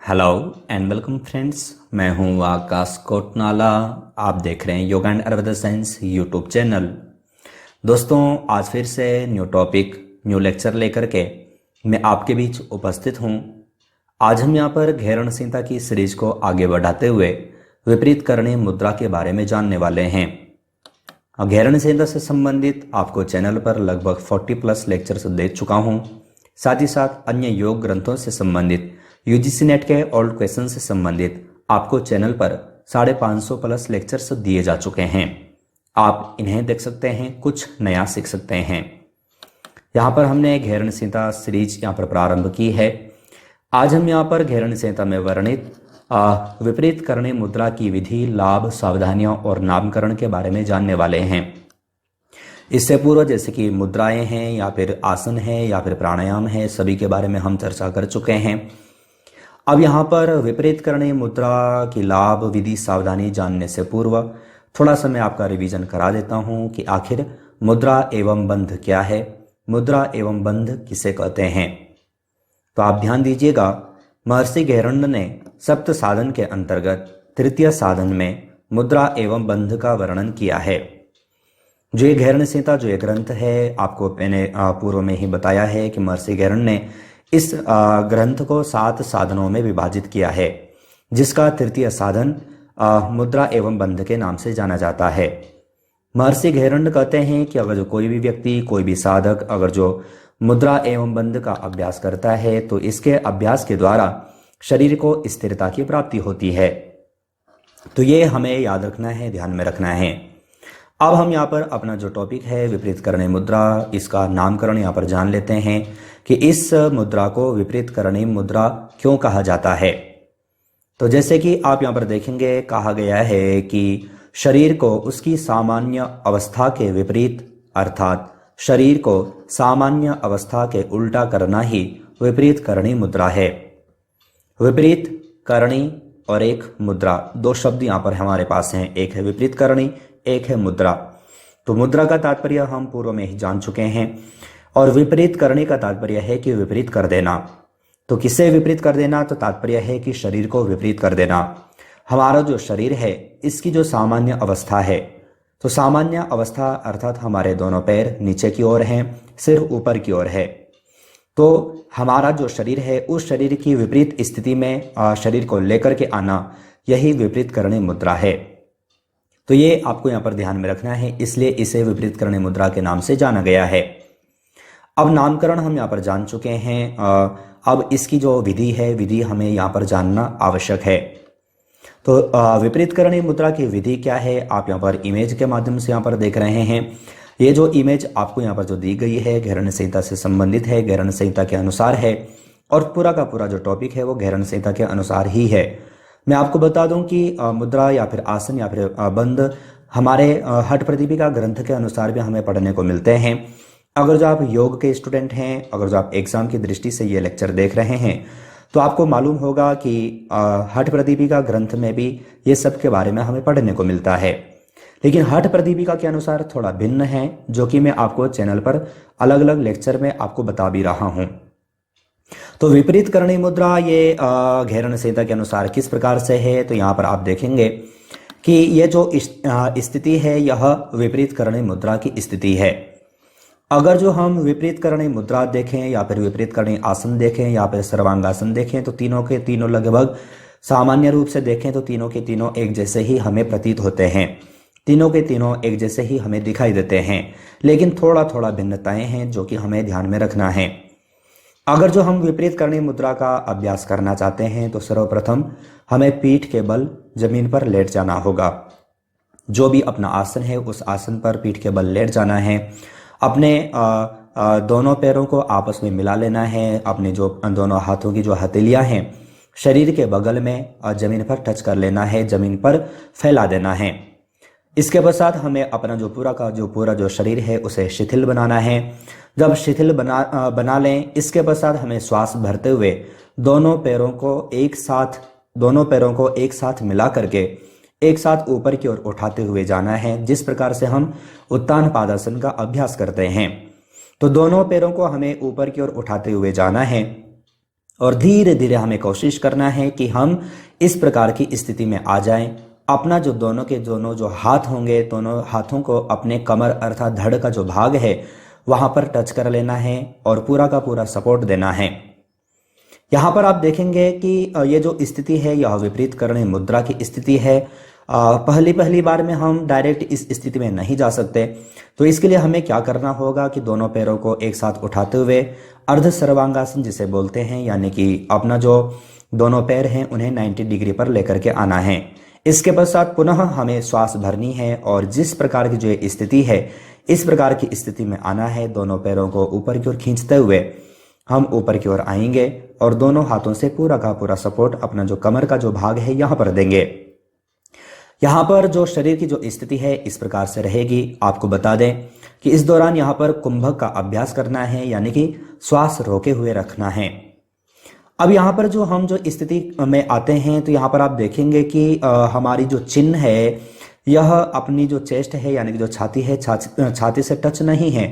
Hello and welcome friends. मैं हूं आकाश कोटनाला। आप देख रहे हैं yoga and Ayurveda science YouTube channel. दोस्तों, आज फिर से न्यू टॉपिक न्यू लेक्चर लेकर के मैं आपके बीच उपस्थित हूं। आज हम यहां पर घेरण संहिता की सीरीज को आगे बढ़ाते हुए विपरीत करणीय मुद्रा के बारे में जानने वाले हैं। घेरण संहिता से संबंधित आपको चैनल पर लगभग 40+ लेक्चर्स दे चुका हूं। साथ ही साथ अन्य योग ग्रंथों से संबंधित यूजीसी नेट के ओल्ड क्वेश्चन से संबंधित आपको चैनल पर 550+ लेक्चर्स दिए जा चुके हैं। आप इन्हें देख सकते हैं, कुछ नया सीख सकते हैं। यहाँ पर हमने घेरण संहिता सीरीज यहाँ पर प्रारंभ की है। आज हम यहाँ पर घेरण संहिता में वर्णित विपरीत करणीय मुद्रा की विधि, लाभ, सावधानियां और नामकरण के बारे में जानने वाले हैं। इससे पूर्व जैसे कि मुद्राएं हैं या फिर आसन है या फिर प्राणायाम है, सभी के बारे में हम चर्चा कर चुके हैं। अब यहाँ पर विपरीत करणीय मुद्रा की लाभ, विधि, सावधानी जानने से पूर्व थोड़ा सा मैं आपका रिवीजन करा देता हूँ कि आखिर मुद्रा एवं बंध क्या है, मुद्रा एवं बंध किसे कहते हैं। तो आप ध्यान दीजिएगा, महर्षि घेरण्ड ने सप्त साधन के अंतर्गत तृतीय साधन में मुद्रा एवं बंध का वर्णन किया है। जो ये घेरण संहिता जो ये ग्रंथ है, आपको मैंने पूर्व में ही बताया है कि महर्षि घेरण्ड ने इस ग्रंथ को 7 साधनों में विभाजित किया है, जिसका तृतीय साधन मुद्रा एवं बंध के नाम से जाना जाता है। महर्षि घेरण्ड कहते हैं कि अगर जो कोई भी व्यक्ति, कोई भी साधक अगर जो मुद्रा एवं बंध का अभ्यास करता है तो इसके अभ्यास के द्वारा शरीर को स्थिरता की प्राप्ति होती है। तो ये हमें याद रखना है, ध्यान में रखना है। अब हम यहाँ पर अपना जो टॉपिक है विपरीत करणीय मुद्रा, इसका नामकरण यहाँ पर जान लेते हैं कि इस मुद्रा को विपरीत करणीय मुद्रा क्यों कहा जाता है। तो जैसे कि आप यहाँ पर देखेंगे, कहा गया है कि शरीर को उसकी सामान्य अवस्था के विपरीत, अर्थात शरीर को सामान्य अवस्था के उल्टा करना ही विपरीत करणीय मुद्रा है। विपरीत करणी और एक मुद्रा, दो शब्द यहाँ पर हमारे पास हैं, एक है विपरीत करणी, एक है मुद्रा। तो मुद्रा का तात्पर्य हम पूर्व में ही जान चुके हैं और विपरीत करने का तात्पर्य है कि विपरीत कर देना। तो किसे विपरीत कर देना? तो तात्पर्य है कि शरीर को विपरीत कर देना। हमारा जो शरीर है, इसकी जो सामान्य अवस्था है, तो सामान्य अवस्था अर्थात हमारे दोनों पैर नीचे की ओर हैं, सिर ऊपर की ओर है। तो हमारा जो शरीर है, उस शरीर की विपरीत स्थिति में शरीर को लेकर के आना, यही विपरीत करणीय मुद्रा है। तो ये आपको यहाँ पर ध्यान में रखना है, इसलिए इसे विपरीत करणीय मुद्रा के नाम से जाना गया है। अब नामकरण हम यहाँ पर जान चुके हैं। अब इसकी जो विधि है, विधि हमें यहाँ पर जानना आवश्यक है। तो विपरीत करणीय मुद्रा की विधि क्या है, आप यहाँ पर इमेज के माध्यम से यहाँ पर देख रहे हैं। ये जो इमेज आपको यहाँ पर जो दी गई है, घेरण संहिता से संबंधित है, घेरण संहिता के अनुसार है और पूरा का पूरा जो टॉपिक है वो घेरण संहिता के अनुसार ही है। मैं आपको बता दूं कि मुद्रा या फिर आसन या फिर बंध हमारे हठ प्रदीपिका ग्रंथ के अनुसार भी हमें पढ़ने को मिलते हैं। अगर जो आप योग के स्टूडेंट हैं, अगर जो आप एग्जाम की दृष्टि से ये लेक्चर देख रहे हैं, तो आपको मालूम होगा कि हठ प्रदीपिका ग्रंथ में भी ये सब के बारे में हमें पढ़ने को मिलता है। लेकिन हठ प्रदीपिका के अनुसार थोड़ा भिन्न है, जो कि मैं आपको चैनल पर अलग अलग लेक्चर में आपको बता भी रहा हूँ। तो विपरीत करणीय मुद्रा ये घेरण संहिता के अनुसार किस प्रकार से है, तो यहाँ पर आप देखेंगे कि ये जो स्थिति है, यह विपरीत करणीय मुद्रा की स्थिति है। अगर जो हम विपरीत करणीय मुद्रा देखें या फिर विपरीत करणीय आसन देखें या फिर सर्वांगासन देखें, तो तीनों के तीनों लगभग सामान्य रूप से देखें तो तीनों के तीनों एक जैसे ही हमें प्रतीत होते हैं, तीनों के तीनों एक जैसे ही हमें दिखाई देते हैं। लेकिन थोड़ा थोड़ा भिन्नताएं हैं जो कि हमें ध्यान में रखना है। अगर जो हम विपरीत करणीय मुद्रा का अभ्यास करना चाहते हैं तो सर्वप्रथम हमें पीठ के बल जमीन पर लेट जाना होगा। जो भी अपना आसन है, उस आसन पर पीठ के बल लेट जाना है। अपने दोनों पैरों को आपस में मिला लेना है। अपने जो दोनों हाथों की जो हथेलियां हैं, शरीर के बगल में जमीन पर टच कर लेना है, जमीन पर फैला देना है। इसके पश्चात हमें अपना जो पूरा जो शरीर है उसे शिथिल बनाना है। जब शिथिल बना लें, इसके पश्चात हमें श्वास भरते हुए दोनों पैरों को एक साथ मिला करके एक साथ ऊपर की ओर उठाते हुए जाना है, जिस प्रकार से हम उत्तान पादासन का अभ्यास करते हैं। तो दोनों पैरों को हमें ऊपर की ओर उठाते हुए जाना है और धीरे धीरे हमें कोशिश करना है कि हम इस प्रकार की स्थिति में आ जाएं। अपना जो दोनों के दोनों जो हाथ होंगे, दोनों हाथों को अपने कमर अर्थात धड़ का जो भाग है वहां पर टच कर लेना है और पूरा का पूरा सपोर्ट देना है। यहाँ पर आप देखेंगे कि ये जो स्थिति है यह विपरीत करणीय मुद्रा की स्थिति है। पहली बार में हम डायरेक्ट इस स्थिति में नहीं जा सकते, तो इसके लिए हमें क्या करना होगा कि दोनों पैरों को एक साथ उठाते हुए अर्ध सर्वांगासन जिसे बोलते हैं, यानी कि अपना जो दोनों पैर हैं उन्हें 90 डिग्री पर लेकर के आना है। इसके पश्चात पुनः हमें श्वास भरनी है और जिस प्रकार की जो स्थिति है इस प्रकार की स्थिति में आना है। दोनों पैरों को ऊपर की ओर खींचते हुए हम ऊपर की ओर आएंगे और दोनों हाथों से पूरा का पूरा सपोर्ट अपना जो कमर का जो भाग है यहां पर देंगे। यहाँ पर जो शरीर की जो स्थिति है इस प्रकार से रहेगी। आपको बता दें कि इस दौरान यहाँ पर कुंभक का अभ्यास करना है, यानी कि श्वास रोके हुए रखना है। अब यहाँ पर जो हम जो स्थिति में आते हैं तो यहाँ पर आप देखेंगे कि हमारी जो चिन्ह है यह अपनी जो चेस्ट है यानी कि जो छाती है छाती से टच नहीं है।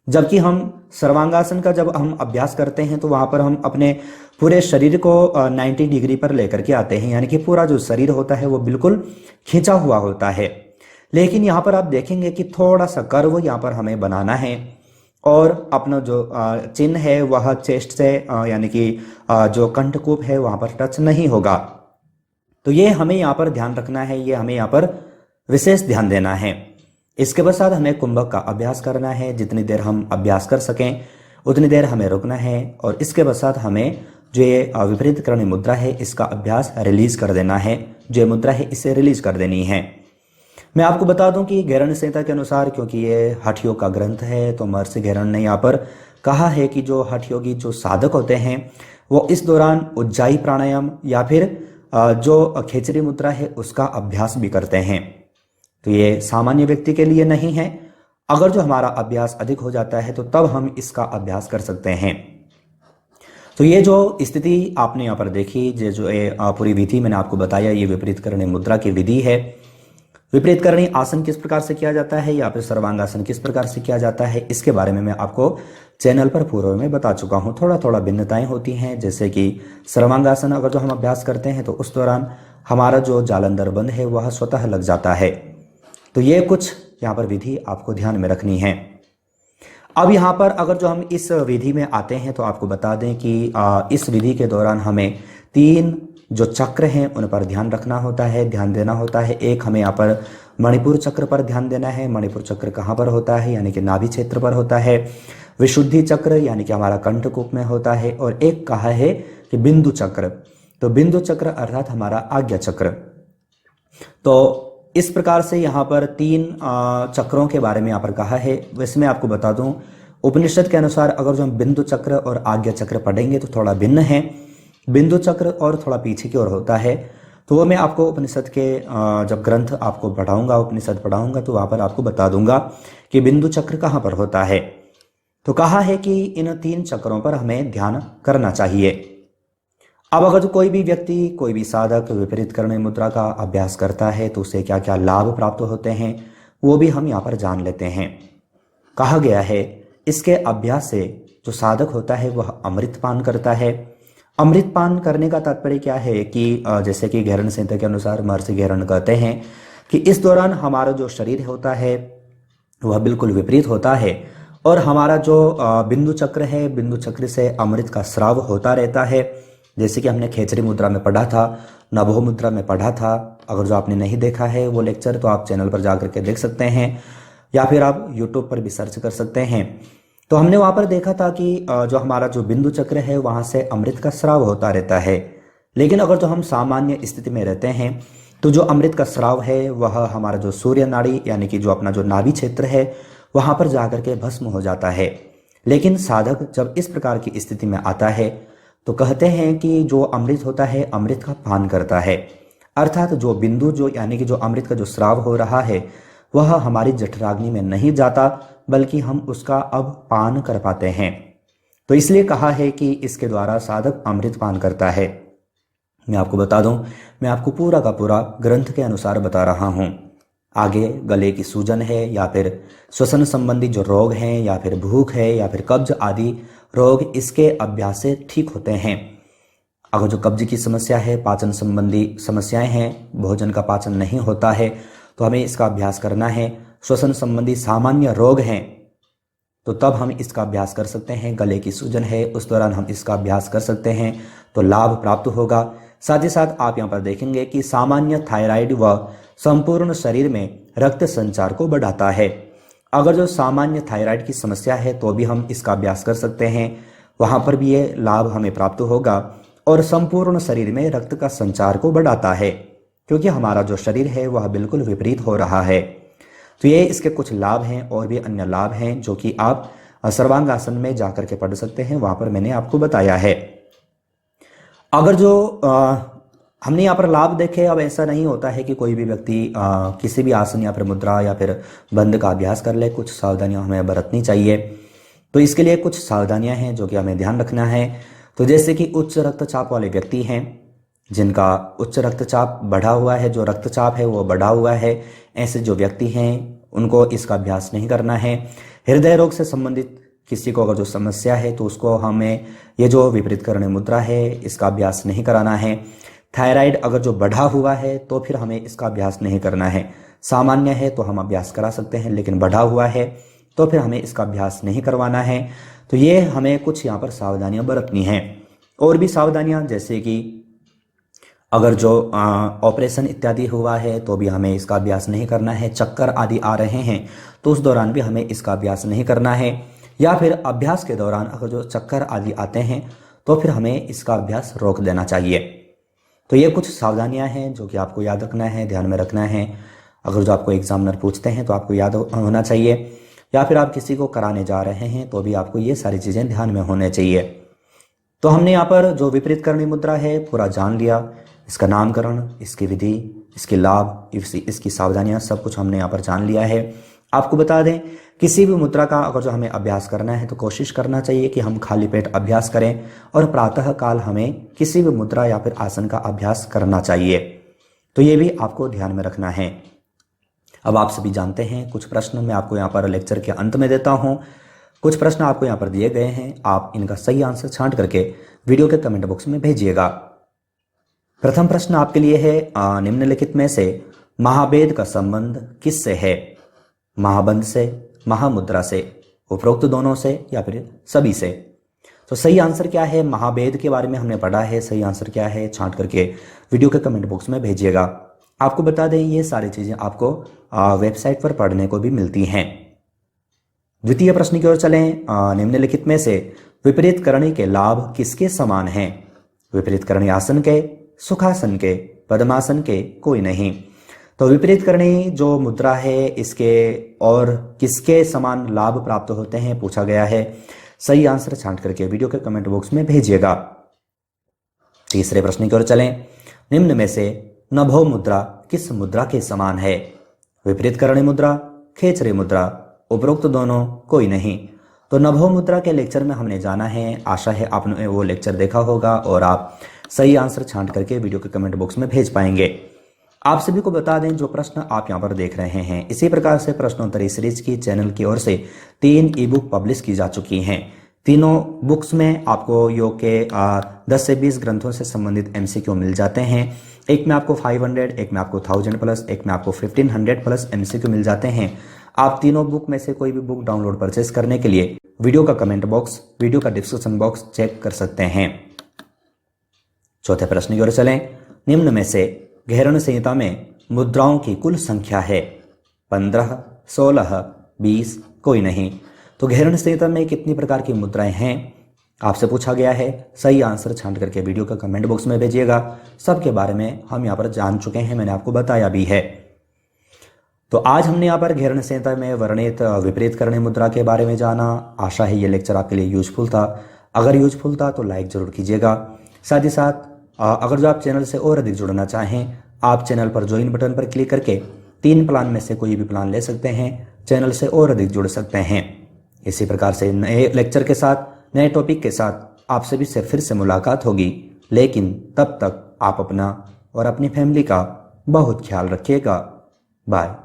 जबकि हम सर्वांगासन का जब हम अभ्यास करते हैं तो वहां पर हम अपने पूरे शरीर को 90 डिग्री पर लेकर के आते हैं, यानी कि पूरा जो शरीर होता है वो बिल्कुल खींचा हुआ होता है। लेकिन यहाँ पर आप देखेंगे कि थोड़ा सा कर्व यहाँ पर हमें बनाना है और अपना जो चिन्ह है वह चेस्ट से यानी कि जो कंठकूप है वहां पर टच नहीं होगा। तो ये हमें यहाँ पर ध्यान रखना है, ये हमें यहाँ पर विशेष ध्यान देना है। इसके पश्चात हमें कुंभक का अभ्यास करना है। जितनी देर हम अभ्यास कर सकें उतनी देर हमें रुकना है और इसके पश्चात हमें जो ये विपरीत करणीय मुद्रा है इसका अभ्यास रिलीज कर देना है। जो मुद्रा है इसे रिलीज कर देनी है। मैं आपको बता दूं कि गैरण संहिता के अनुसार, क्योंकि ये हठ योग का ग्रंथ है, तो महर्षि गैरण ने यहाँ पर कहा है कि जो हठ योगी जो साधक होते हैं वो इस दौरान उज्जाई प्राणायाम या फिर जो खेचरी मुद्रा है उसका अभ्यास भी करते हैं। तो ये सामान्य व्यक्ति के लिए नहीं है। अगर जो हमारा अभ्यास अधिक हो जाता है तो तब हम इसका अभ्यास कर सकते हैं। तो ये जो स्थिति आपने यहाँ पर देखी, जो पूरी विधि मैंने आपको बताया, ये विपरीत करणीय मुद्रा की विधि है। विपरीत करणीय आसन किस प्रकार से किया जाता है या फिर सर्वांगासन किस प्रकार से किया जाता है, इसके बारे में मैं आपको चैनल पर पूर्व में बता चुका हूँ। थोड़ा थोड़ा भिन्नताएं होती हैं, जैसे कि सर्वांगासन अगर जो हम अभ्यास करते हैं तो उस दौरान हमारा जो जालंधर बंध है वह स्वतः लग जाता है। तो ये कुछ यहाँ पर विधि आपको ध्यान में रखनी है। अब यहाँ पर अगर जो हम इस विधि में आते हैं तो आपको बता दें कि इस विधि के दौरान हमें 3 जो चक्र हैं उन पर ध्यान रखना होता है, ध्यान देना होता है। एक हमें यहाँ पर मणिपुर चक्र पर ध्यान देना है। मणिपुर चक्र कहाँ पर होता है, यानी कि नाभि क्षेत्र पर होता है। विशुद्धि चक्र यानी कि हमारा कंठकूप में होता है। और एक कहा है कि बिंदु चक्र, तो बिंदु चक्र अर्थात हमारा आज्ञा चक्र। तो इस प्रकार से यहाँ पर 3 चक्रों के बारे में यहाँ पर कहा है। वैसे मैं आपको बता दूं, उपनिषद के अनुसार अगर जो हम बिंदु चक्र और आज्ञा चक्र पढ़ेंगे तो थोड़ा भिन्न है। बिंदु चक्र और थोड़ा पीछे की ओर होता है। तो वो मैं आपको उपनिषद के जब ग्रंथ आपको पढ़ाऊंगा, उपनिषद पढ़ाऊंगा, तो वहां पर आपको बता दूंगा कि बिंदु चक्र कहाँ पर होता है। तो कहा है कि इन 3 चक्रों पर हमें ध्यान करना चाहिए। अब अगर जो कोई भी व्यक्ति, कोई भी साधक विपरीत करणीय मुद्रा का अभ्यास करता है तो उसे क्या क्या लाभ प्राप्त होते हैं वो भी हम यहाँ पर जान लेते हैं। कहा गया है इसके अभ्यास से जो साधक होता है वह अमृत पान करता है। अमृत पान करने का तात्पर्य क्या है कि जैसे कि गैरण संहिता के अनुसार महर्षि गैरण कहते हैं कि इस दौरान हमारा जो शरीर होता है वह बिल्कुल विपरीत होता है और हमारा जो बिंदु चक्र है, बिंदु चक्र से अमृत का स्राव होता रहता है। जैसे कि हमने खेचरी मुद्रा में पढ़ा था, नभो मुद्रा में पढ़ा था। अगर जो आपने नहीं देखा है वो लेक्चर तो आप चैनल पर जाकर के देख सकते हैं या फिर आप यूट्यूब पर भी सर्च कर सकते हैं। तो हमने वहां पर देखा था कि जो हमारा जो बिंदु चक्र है वहां से अमृत का स्राव होता रहता है। लेकिन अगर जो हम सामान्य स्थिति में रहते हैं तो जो अमृत का स्राव है वह हमारा जो सूर्य नाड़ी यानी कि जो अपना जो नाभि क्षेत्र है वहां पर जाकर के भस्म हो जाता है। लेकिन साधक जब इस प्रकार की स्थिति में आता है तो कहते हैं कि जो अमृत होता है अमृत का पान करता है, अर्थात जो बिंदु जो यानी कि जो अमृत का जो स्राव हो रहा है वह हमारी जठराग्नि में नहीं जाता बल्कि हम उसका अब पान कर पाते हैं। तो इसलिए कहा है कि इसके द्वारा साधक अमृत पान करता है। मैं आपको बता दूं, मैं आपको पूरा का पूरा ग्रंथ के अनुसार बता रहा हूं। आगे गले की सूजन है या फिर श्वसन संबंधी जो रोग हैं या फिर भूख है या फिर कब्ज आदि रोग इसके अभ्यास से ठीक होते हैं। अगर जो कब्ज की समस्या है, पाचन संबंधी समस्याएं हैं, भोजन का पाचन नहीं होता है तो हमें इसका अभ्यास करना है। श्वसन संबंधी सामान्य रोग हैं तो तब हम इसका अभ्यास कर सकते हैं। गले की सूजन है उस दौरान हम इसका अभ्यास कर सकते हैं तो लाभ प्राप्त होगा। साथ ही साथ आप यहाँ पर देखेंगे कि सामान्य थायराइड व संपूर्ण शरीर में रक्त संचार को बढ़ाता है। अगर जो सामान्य थायराइड की समस्या है तो भी हम इसका अभ्यास कर सकते हैं, वहां पर भी ये लाभ हमें प्राप्त होगा। और संपूर्ण शरीर में रक्त का संचार को बढ़ाता है क्योंकि हमारा जो शरीर है वह बिल्कुल विपरीत हो रहा है। तो ये इसके कुछ लाभ हैं और भी अन्य लाभ हैं जो कि आप सर्वांगासन में जाकर के पढ़ सकते हैं, वहां पर मैंने आपको बताया है। अगर जो हमने यहाँ पर लाभ देखे, अब ऐसा नहीं होता है कि कोई भी व्यक्ति किसी भी आसन या फिर मुद्रा या फिर बंद का अभ्यास कर ले, कुछ सावधानियां हमें बरतनी चाहिए। तो इसके लिए कुछ सावधानियां हैं जो कि हमें ध्यान रखना है। तो जैसे कि उच्च रक्तचाप वाले व्यक्ति हैं, जिनका उच्च रक्तचाप बढ़ा हुआ है, जो रक्तचाप है वो बढ़ा हुआ है, ऐसे जो व्यक्ति हैं उनको इसका अभ्यास नहीं करना है। हृदय रोग से संबंधित किसी को अगर जो समस्या है तो उसको हमें ये जो विपरीत करणीय मुद्रा है इसका अभ्यास नहीं कराना है। थायराइड अगर जो बढ़ा हुआ है तो फिर हमें इसका अभ्यास नहीं करना है। सामान्य है तो हम अभ्यास करा सकते हैं, लेकिन बढ़ा हुआ है तो फिर हमें इसका अभ्यास नहीं करवाना है। तो ये हमें कुछ यहाँ पर सावधानियां बरतनी हैं। और भी सावधानियां जैसे कि अगर जो ऑपरेशन इत्यादि हुआ है तो भी हमें इसका अभ्यास नहीं करना है। चक्कर आदि आ रहे हैं तो उस दौरान भी हमें इसका अभ्यास नहीं करना है। या फिर अभ्यास के दौरान अगर जो चक्कर आदि आते हैं तो फिर हमें इसका अभ्यास रोक देना चाहिए। तो ये कुछ सावधानियां हैं जो कि आपको याद रखना है, ध्यान में रखना है। अगर जो आपको एग्जामिनर पूछते हैं तो आपको याद होना चाहिए, या फिर आप किसी को कराने जा रहे हैं तो भी आपको ये सारी चीज़ें ध्यान में होने चाहिए। तो हमने यहाँ पर जो विपरीत करणीय मुद्रा है पूरा जान लिया, इसका नामकरण, इसकी विधि, इसके लाभ, इसकी सावधानियां, सब कुछ हमने यहाँ पर जान लिया है। आपको बता दें, किसी भी मुद्रा का अगर जो हमें अभ्यास करना है तो कोशिश करना चाहिए कि हम खाली पेट अभ्यास करें और प्रातः काल हमें किसी भी मुद्रा या फिर आसन का अभ्यास करना चाहिए। तो ये भी आपको ध्यान में रखना है। अब आप सभी जानते हैं, कुछ प्रश्न मैं आपको यहाँ पर लेक्चर के अंत में देता हूँ। कुछ प्रश्न आपको यहाँ पर दिए गए हैं, आप इनका सही आंसर छांट करके वीडियो के कमेंट बॉक्स में भेजिएगा। प्रथम प्रश्न आपके लिए है, निम्नलिखित में से महाभेद का संबंध किससे है? महाबंध से, महामुद्रा से, उपरोक्त दोनों से या फिर सभी से? तो सही आंसर क्या है? महाभेद के बारे में हमने पढ़ा है। सही आंसर क्या है छांट करके वीडियो के कमेंट बॉक्स में भेजिएगा। आपको बता दें, ये सारी चीजें आपको वेबसाइट पर पढ़ने को भी मिलती हैं। द्वितीय प्रश्न की ओर चलें। निम्नलिखित में से विपरीत करणी के लाभ किसके समान हैं? विपरीत करणी आसन के, सुखासन के, पद्मासन के, कोई नहीं। तो विपरीत करणी जो मुद्रा है इसके और किसके समान लाभ प्राप्त होते हैं पूछा गया है। सही आंसर छांट करके वीडियो के कमेंट बॉक्स में भेजिएगा। तीसरे प्रश्न की ओर चलें। निम्न में से नभो मुद्रा किस मुद्रा के समान है? विपरीत करणी मुद्रा, खेचरी मुद्रा, उपरोक्त दोनों, कोई नहीं। तो नभो मुद्रा के लेक्चर में हमने जाना है। आशा है आपने वो लेक्चर देखा होगा और आप सही आंसर छांट करके वीडियो के कमेंट बॉक्स में भेज पाएंगे। आप सभी को बता दें, जो प्रश्न आप यहाँ पर देख रहे हैं, इसी प्रकार से प्रश्नोत्तरी सीरीज की चैनल की ओर से 3 ई बुक पब्लिश की जा चुकी हैं। तीनों बुक्स में आपको योग के 10 से 20 ग्रंथों से संबंधित MCQ मिल जाते हैं। एक में आपको 500, एक में आपको 1000 प्लस, एक में आपको 1500 प्लस MCQ मिल जाते हैं। आप तीनों बुक में से कोई भी बुक डाउनलोड परचेस करने के लिए वीडियो का कमेंट बॉक्स, वीडियो का डिस्क्रिप्शन बॉक्स चेक कर सकते हैं। चौथे प्रश्न की ओर चलें। निम्न में से घेरण संहिता में मुद्राओं की कुल संख्या है? 15, 16, 20, कोई नहीं। तो घेरण संहिता में कितनी प्रकार की मुद्राएं हैं आपसे पूछा गया है। सही आंसर छांट करके वीडियो का कमेंट बॉक्स में भेजिएगा। सबके बारे में हम यहाँ पर जान चुके हैं, मैंने आपको बताया भी है। तो आज हमने यहाँ पर घेरण संहिता में वर्णित विपरीत करणी मुद्रा के बारे में जाना। आशा है ये लेक्चर आपके लिए यूजफुल था। अगर यूजफुल था तो लाइक जरूर कीजिएगा। साथ ही साथ अगर जो आप चैनल से और अधिक जुड़ना चाहें, आप चैनल पर ज्वाइन बटन पर क्लिक करके 3 प्लान में से कोई भी प्लान ले सकते हैं, चैनल से और अधिक जुड़ सकते हैं। इसी प्रकार से नए लेक्चर के साथ, नए टॉपिक के साथ आप सभी से फिर से मुलाकात होगी। लेकिन तब तक आप अपना और अपनी फैमिली का बहुत ख्याल रखिएगा। बाय।